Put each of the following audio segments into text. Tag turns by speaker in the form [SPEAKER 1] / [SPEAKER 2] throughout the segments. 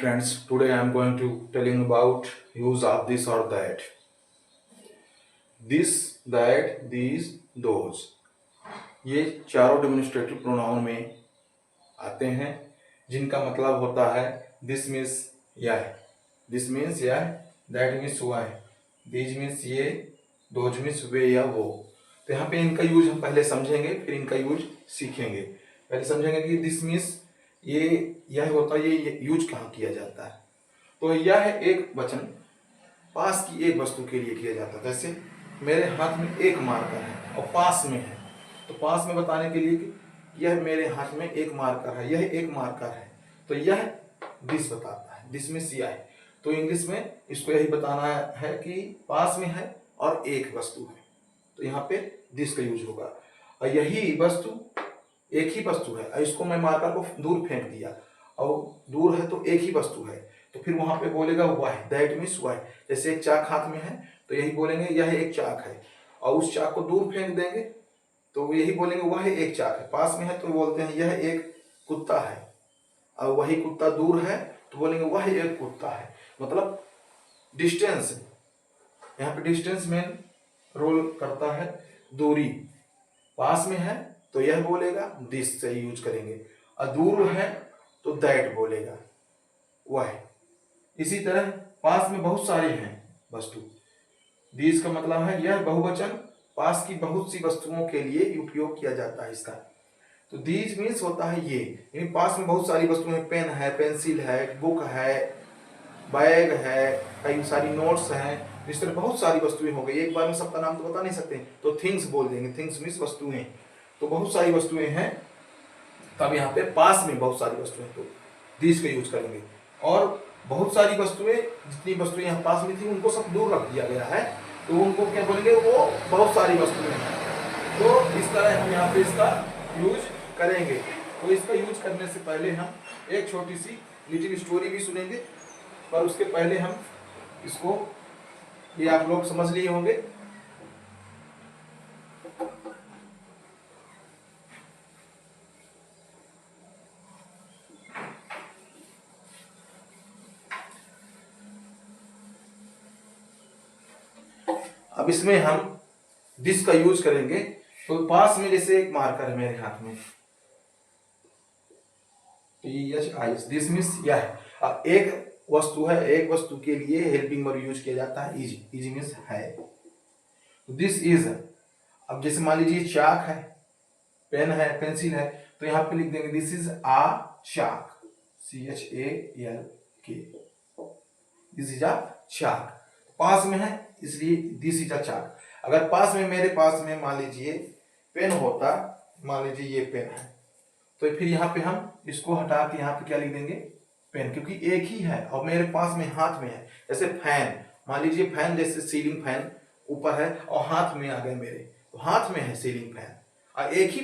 [SPEAKER 1] friends, today I am going to telling about use of this or that. This, that, these, those. ये चारों demonstrative pronoun में आते हैं जिनका मतलब होता है दिस मीन्स यह, दिस मीन्स यह, दैट मीन्स वह, दीज मीन्स ये, दोज मीन्स वे या वो। तो यहाँ पे इनका यूज हम पहले समझेंगे, फिर इनका यूज सीखेंगे। पहले समझेंगे कि दिस मीन्स ये, यह होता है, ये यूज कहाँ किया जाता है। तो यह एक वचन पास की एक वस्तु के लिए किया जाता है। जैसे मेरे हाथ में एक मार्कर है और पास में है, तो पास में बताने के लिए कि यह मेरे हाथ में एक मार्कर है, यह एक मार्कर है, तो यह दिस बताता है, दिस मीन्स यह है। तो इंग्लिश में इसको यही बताना है कि पास में है और एक वस्तु है, तो यहाँ पे दिस का यूज होगा। और यही वस्तु एक ही वस्तु है, इसको मैं मार्कर को दूर फेंक दिया और दूर है तो एक ही वस्तु है, तो फिर वहां पे बोलेगा वह, दैट मीन्स वह। जैसे एक चाक हाथ में है तो यही बोलेंगे यह एक चाक है, और उस चाक को दूर फेंक देंगे तो यही बोलेंगे वह एक चाक है। पास में है तो बोलते हैं यह एक कुत्ता है, और वही कुत्ता दूर है तो बोलेंगे वह एक कुत्ता है। मतलब डिस्टेंस, यहाँ पे डिस्टेंस मेन रोल करता है। दूरी, पास में है तो यह बोलेगा दिस से यूज करेंगे, और दूर है तो दैट बोलेगा वह। इसी तरह पास में बहुत सारे हैं वस्तु, दीज का मतलब है यह बहुवचन पास की बहुत सी वस्तुओं के लिए उपयोग किया जाता है इसका। तो दीज मीन्स होता है ये, यानी पास में बहुत सारी वस्तुएं, पेन है, पेंसिल है, बुक है, बैग है, कई सारी नोट्स हैं, इस तरह बहुत सारी वस्तुएं हो गई। एक बार में सबका नाम तो बता नहीं सकते, तो थिंग्स बोल देंगे, थिंग्स मीन्स वस्तुएं। तो बहुत सारी वस्तुएं हैं, तब यहाँ पे पास में बहुत सारी वस्तुएं, तो दीज का यूज करेंगे। और बहुत सारी वस्तुएं, जितनी वस्तुएं यहाँ पास में थी उनको सब दूर रख दिया गया है, तो उनको क्या बोलेंगे, वो बहुत सारी वस्तुएं हैं। तो इस तरह हम यहाँ पे इसका यूज करेंगे। तो इसका यूज करने से पहले हम एक छोटी सी लिटिल स्टोरी भी सुनेंगे, पर उसके पहले हम इसको, ये आप लोग समझ लिए होंगे। अब इसमें हम दिस का यूज करेंगे। तो पास में जैसे एक मार्कर है मेरे हाथ में, दिस मीन्स यह है। अब एक वस्तु है, एक वस्तु के लिए हेल्पिंग वर्ब यूज किया जाता है इज, इज मीन्स है। दिस इज, अब जैसे मान लीजिए चाक है, पेन है, पेंसिल है, तो यहाँ पे लिख देंगे this is a chalk, CHALK, this is a chalk. पास में है इसलिए दिस इज अ चाक। अगर पास में, मेरे पास में मान लीजिए पेन होता, मान लीजिए ये पेन है, तो फिर यहाँ पे हम इसको हटा के यहाँ पे क्या लिख देंगे, पेन, क्योंकि एक ही है और मेरे पास में हाथ में है। जैसे फैन, मान लीजिए फैन, जैसे सीलिंग फैन ऊपर है और हाथ में आ गए मेरे, तो हाथ में है सीलिंग फैन और एक ही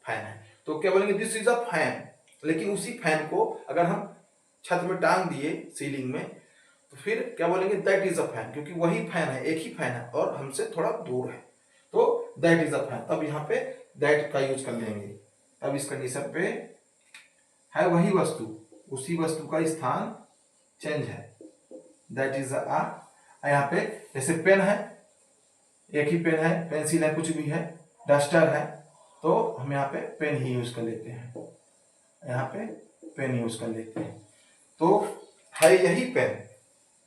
[SPEAKER 1] फैन है, तो क्या बोलेंगे दिस इज अ फैन। लेकिन उसी फैन को अगर हम छत में टांग दिए सीलिंग में, तो फिर क्या बोलेंगे दैट इज अ फैन, क्योंकि वही फैन है, एक ही फैन है और हमसे थोड़ा दूर है, तो दैट इज अ फैन। तब यहाँ पे दैट का यूज कर लेंगे। तब इस कंडीशन पे है वही वस्तु, उसी वस्तु का स्थान चेंज है, दैट इज अ। यहाँ पे जैसे पेन है, एक ही पेन है, पेंसिल है, कुछ भी है, डस्टर है, तो हम यहाँ पे पेन ही यूज कर लेते हैं, यहाँ पे पेन यूज कर लेते हैं। तो है यही पेन,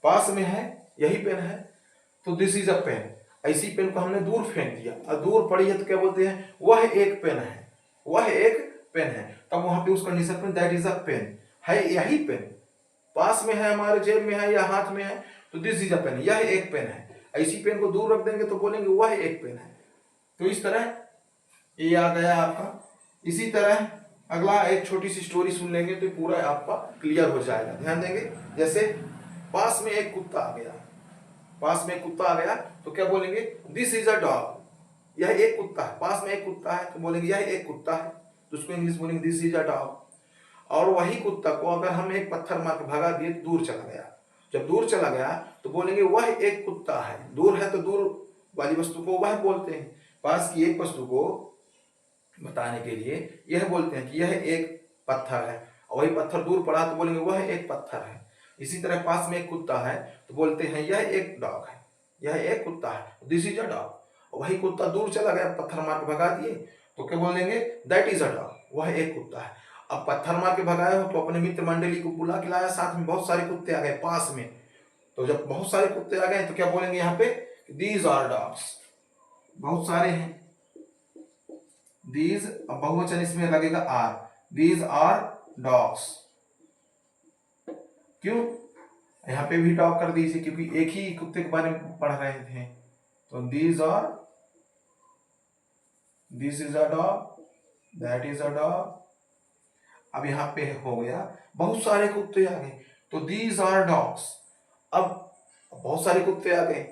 [SPEAKER 1] पास में है यही पेन है, तो दिस इज अ पेन। ऐसी पेन को हमने दूर फेंक दिया और दूर पड़ी है, तो क्या बोलते हैं वह एक पेन है, वह एक पेन है। तब वहां पे उस कंडीशन में दैट इज अ पेन, है यही पेन, पास में है, हमारे जेब में है या हाथ में है, तो दिस इज अ पेन, यह एक पेन है। ऐसी पेन को दूर रख देंगे तो बोलेंगे वह एक पेन है। तो इस तरह ये आ गया आपका। इसी तरह अगला एक छोटी सी स्टोरी सुन लेंगे तो पूरा आपका क्लियर हो जाएगा। ध्यान देंगे, जैसे पास में एक कुत्ता आ गया, पास में एक कुत्ता आ गया, तो क्या बोलेंगे दिस इज अ डॉग, यह एक कुत्ता है, पास में एक कुत्ता है तो बोलेंगे यह एक कुत्ता है, तो उसको इंग्लिश बोलेंगे दिस इज अ डॉग। और वही कुत्ता को अगर हम एक पत्थर मार के भगा दिए तो दूर चला गया, जब दूर चला गया तो बोलेंगे वह एक कुत्ता है। दूर है तो दूर वाली वस्तु को वह बोलते हैं, पास की एक वस्तु को बताने के लिए यह बोलते हैं कि यह एक पत्थर है। और वही पत्थर दूर पड़ा तो बोलेंगे वह एक पत्थर है। इसी तरह पास में एक कुत्ता है तो बोलते हैं यह एक डॉग है, यह एक कुत्ता है, दिस इज अ डॉग। वही कुत्ता दूर चला गया, पत्थर मार के भगा दिए तो क्या बोलेंगे, दैट इज अ डॉग, वह एक कुत्ता है। अब पत्थर मार के भगाए हो तो अपने मित्र मंडली को बुला के लाया, साथ में बहुत सारे कुत्ते आ गए पास में, तो जब बहुत सारे कुत्ते आ गए तो क्या बोलेंगे यहाँ पे, दीज आर डॉग्स, बहुत सारे हैं, दीज, अब बहुवचन इसमें लगेगा आर, दीज आर डॉग्स। क्यों यहाँ पे भी डॉग कर दीजिए, क्योंकि एक ही कुत्ते के बारे में पढ़ रहे थे। तो these are, this is a dog, that is a dog. अब यहाँ पे हो गया बहुत सारे कुत्ते आ गए तो दीज आर डॉग्स। अब बहुत सारे कुत्ते आ गए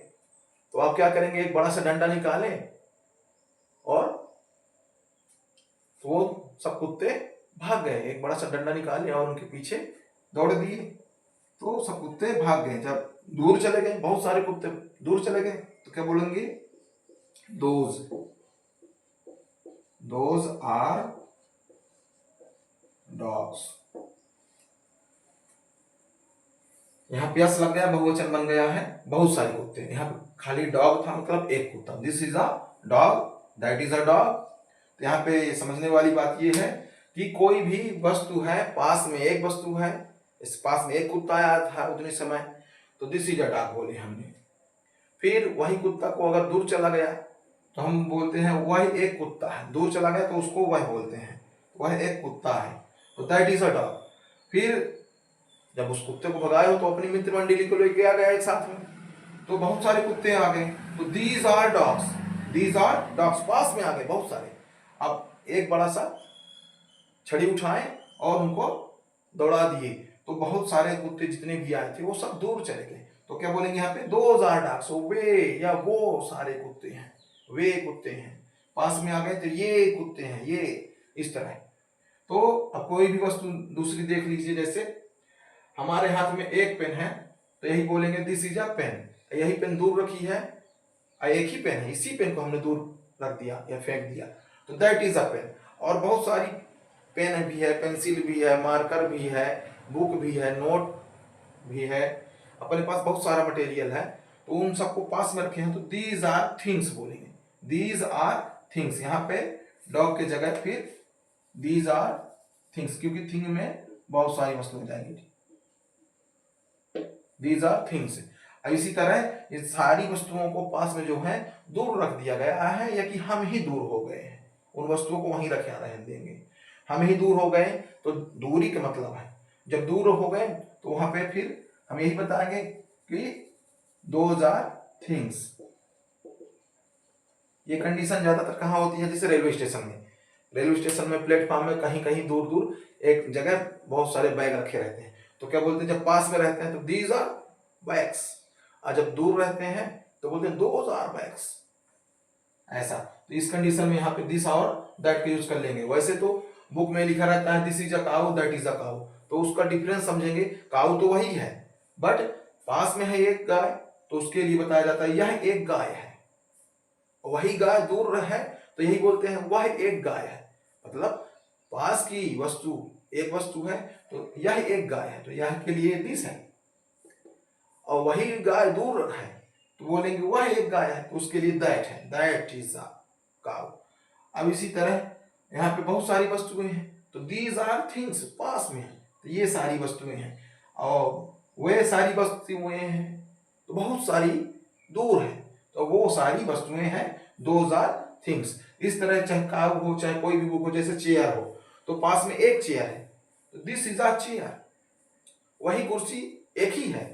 [SPEAKER 1] तो आप क्या करेंगे, एक बड़ा सा डंडा निकालें और तो वो सब कुत्ते भाग गए, एक बड़ा सा डंडा निकाले और उनके पीछे दौड़ दिए तो सब कुत्ते भाग गए। जब दूर चले गए, बहुत सारे कुत्ते दूर चले गए तो क्या बोलेंगे, दोज आर डॉग्स। यहाँ पे यस लग गया, बहुवचन बन गया है, बहुत सारे कुत्ते। यहाँ पे खाली डॉग था मतलब एक कुत्ता, this is a dog, that is a dog. तो यहाँ पे समझने वाली बात ये है कि कोई भी वस्तु है, पास में एक वस्तु है, इस पास में एक कुत्ता आया था उतने समय तो दिस इज अ डॉग बोले हमने। फिर वही कुत्ता को अगर दूर चला गया तो हम बोलते हैं वह एक कुत्ता है, दूर चला गया तो उसको वह बोलते हैं, वह एक कुत्ता है, तो दैट इज अ डॉग। फिर जब उस कुत्ते को भगाए हो तो अपनी मित्र मंडली को लेके आ गया एक साथ में, तो बहुत सारे कुत्ते आ गए तो these are dogs, these are dogs, पास में आ गए बहुत सारे। अब एक बड़ा सा छड़ी उठाए और उनको दौड़ा दिए तो बहुत सारे कुत्ते जितने भी आए थे वो सब दूर चले गए तो क्या बोलेंगे यहाँ पे, दोज आर डॉग्स, वे या वो सारे कुत्ते हैं, वे कुत्ते हैं, पास में आ गए तो ये कुत्ते हैं, ये, इस तरह। तो अब कोई भी वस्तु दूसरी देख लीजिए, जैसे हमारे हाथ में एक पेन है तो यही बोलेंगे दिस इज अ पेन, यही पेन दूर रखी है, एक ही पेन है, इसी पेन को हमने दूर रख दिया या फेंक दिया तो दैट इज अ पेन। और बहुत सारी पेन भी है, पेंसिल भी है, मार्कर भी है, बुक भी है, नोट भी है, अपने पास बहुत सारा मटेरियल है तो उन सबको पास में रखे हैं तो दीज आर थिंग्स बोलेंगे, दीज आर थिंग्स। यहाँ पे डॉग के जगह फिर दीज आर थिंग्स, क्योंकि थिंग में बहुत सारी वस्तु हो जाएंगी, दीज आर थिंग्स। इसी तरह इस सारी वस्तुओं को पास में जो है दूर रख दिया गया है, या कि हम ही दूर हो गए हैं, उन वस्तुओं को वहीं रखे रहने देंगे, हम ही दूर हो गए तो दूरी का मतलब है, जब दूर हो गए तो वहां पे फिर हम यही बताएंगे कि दोज आर थिंग्स। ये कंडीशन ज्यादातर कहाँ होती है, जैसे रेलवे स्टेशन में, रेलवे स्टेशन में प्लेटफॉर्म में कहीं कहीं दूर दूर एक जगह बहुत सारे बैग रखे रहते हैं तो क्या बोलते हैं, जब पास में रहते हैं तो दीज आर बैग्स, और जब दूर रहते हैं तो बोलते हैं दोज आर बैग्स, ऐसा। तो इस कंडीशन में यहाँ पे दिस और दैट का यूज कर लेंगे। वैसे तो बुक में लिखा रहता है this is a cow, that is a cow, तो उसका डिफरेंस समझेंगे, काऊ तो वही है बट पास में है एक गाय तो उसके लिए बताया जाता है यह एक गाय है, वही गाय दूर है तो यही बोलते हैं वह एक गाय है, मतलब पास की वस्तु एक वस्तु है तो यह एक गाय है तो यह के लिए दिस है, और वही गाय दूर है तो बोलेंगे वह एक गाय है तो उसके लिए दैट है, दैट इज अ काऊ। अब इसी तरह यहाँ पे बहुत सारी वस्तुएं हैं तो दीज आर थिंग्स, पास में है तो ये सारी वस्तुएं हैं, और वे सारी वस्तुएं हैं तो बहुत सारी दूर है तो वो सारी वस्तुएं हैं, दोज आर थिंग्स। इस तरह चाहे काऊ हो चाहे कोई भी बुक हो, जैसे चेयर हो तो पास में एक चेयर है तो दिस इज अ चेयर, वही कुर्सी एक ही है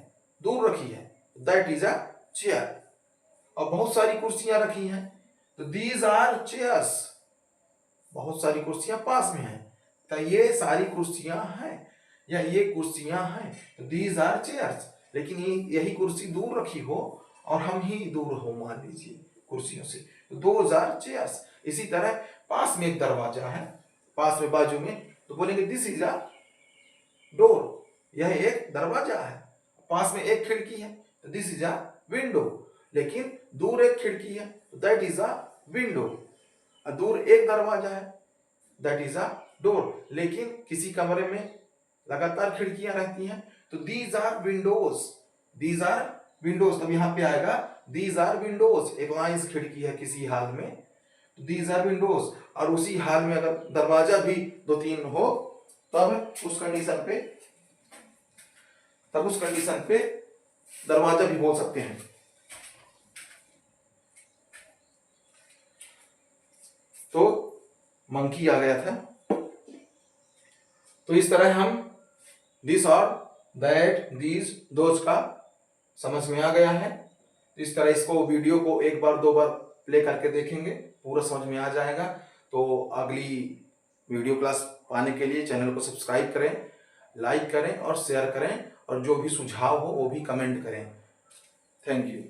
[SPEAKER 1] दूर रखी है दैट इज अ चेयर, और बहुत सारी कुर्सियां रखी हैं तो दीज आर चेयर्स, बहुत सारी कुर्सियां पास में हैं तो ये सारी कुर्सियां हैं या ये कुर्सियां हैं तो दीज आर चेयर्स, लेकिन यही कुर्सी दूर रखी हो और हम ही दूर हो मान लीजिए कुर्सियों से तो दोज आर चेयर्स। इसी तरह पास में एक दरवाजा है, पास में बाजू में तो बोलेंगे दिस इज अ डोर, यह एक दरवाजा है, पास में एक खिड़की है तो दिस इज अ विंडो, लेकिन दूर एक खिड़की है तो दैट इज अ विंडो, दूर एक दरवाजा है दैट इज अ डोर, लेकिन किसी कमरे में लगातार खिड़कियां रहती हैं। तो these are windows, these are windows, तब यहाँ पे आएगा दीज आर विंडोज, एक लाइन्स खिड़की है किसी हाल में, तो दीज आर विंडोज। और उसी हाल में अगर दरवाजा भी 2-3 हो तब उस कंडीशन पे दरवाजा भी बोल सकते हैं। तो मंकी आ गया था। तो इस तरह हम दिस और दैट, दीज, दोज का समझ में आ गया है। इस तरह इसको वीडियो को एक बार 2 बार प्ले करके देखेंगे, पूरा समझ में आ जाएगा। तो अगली वीडियो क्लास पाने के लिए चैनल को सब्सक्राइब करें, लाइक करें और शेयर करें, और जो भी सुझाव हो वो भी कमेंट करें। Thank you.